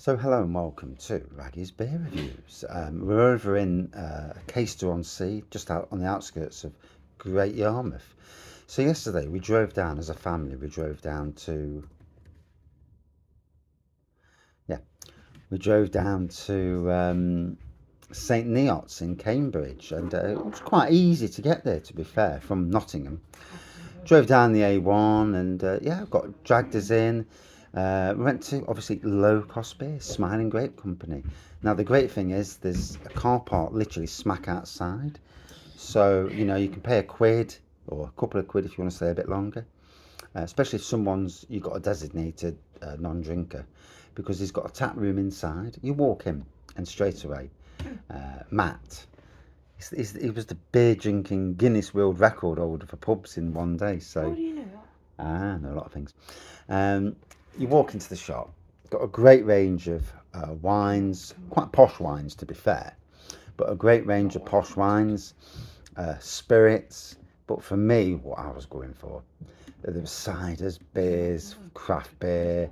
So hello and welcome to Raggy's Beer Reviews. We're over in Caister-on-Sea, just out on the outskirts of Great Yarmouth. So yesterday we drove down as a family. We drove down to St Neots in Cambridge, and it was quite easy to get there. To be fair, from Nottingham, drove down the A1, and got dragged us in. We went to obviously LowCostbeer, Smiling Grape Company. Now the great thing is there's a car park literally smack outside, so you know you can pay a quid or a couple of quid if you want to stay a bit longer. Especially if you've got a designated non-drinker, because he's got a tap room inside. You walk in and straight away, Matt. He was the beer drinking Guinness World Record holder for pubs in one day. So How do you know that? I know a lot of things. You walk into the shop, got a great range of wines, quite posh wines to be fair, but a great range of posh wines, spirits. But for me, what I was going for, there was ciders, beers, craft beer,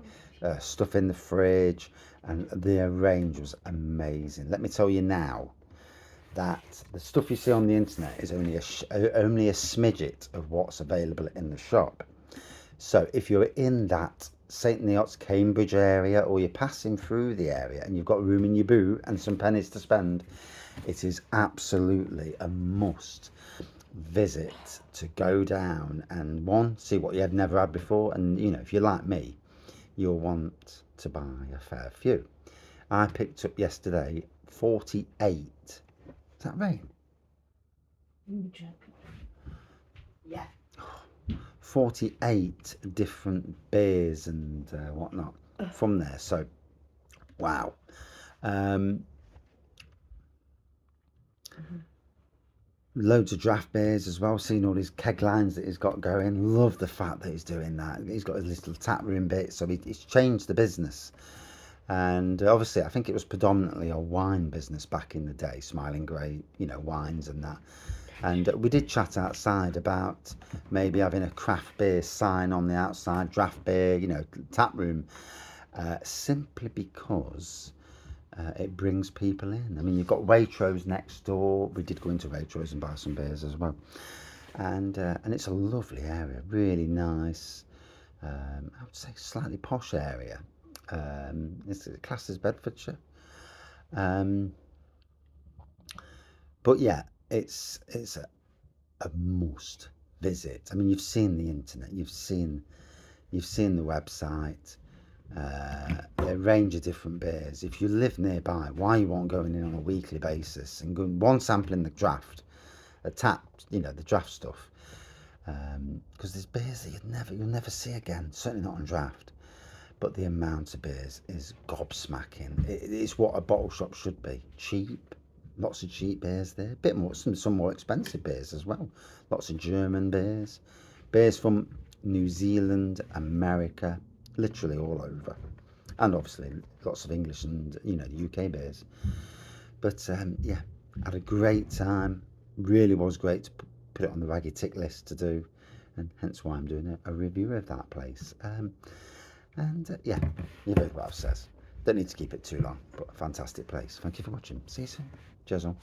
stuff in the fridge, and the range was amazing. Let me tell you now that the stuff you see on the internet is only a smidget of what's available in the shop. So if you're in that St Neots Cambridge area, or you're passing through the area and you've got room in your boot and some pennies to spend, it is absolutely a must visit to go down and see what you had never had before. And you know, if you're like me, you'll want to buy a fair few. I picked up yesterday 48. Is that right? Yeah. 48 different beers and whatnot from there. So, wow. Loads of draft beers as well. Seeing all these keg lines that he's got going. Love the fact that he's doing that. He's got his little tap room bit, so he's changed the business. And obviously, I think it was predominantly a wine business back in the day, Smiling Grape, you know, wines and that. And we did chat outside about maybe having a craft beer sign on the outside, draft beer, you know, tap room, simply because it brings people in. I mean, you've got Waitrose next door. We did go into Waitrose and buy some beers as well. And it's a lovely area, really nice. I would say slightly posh area. It's classed as Bedfordshire. Um, but yeah, it's a must visit. I mean, you've seen the internet, you've seen the website, a range of different beers. If you live nearby, why you won't going in on a weekly basis and go one sampling the draft, a tap, you know, the draft stuff, because there's beers that you'll never see again. Certainly not on draft. But the amount of beers is gobsmacking. It's what a bottle shop should be. Cheap, lots of cheap beers there. A bit more, some more expensive beers as well. Lots of German beers, beers from New Zealand, America, literally all over, and obviously lots of English and UK beers. But yeah, had a great time. Really was great to put it on the Raggy Tick list to do, and hence why I'm doing a review of that place. And yeah, you've heard what I've said. Don't need to keep it too long, but a fantastic place. Thank you for watching. See you soon. Cheers all.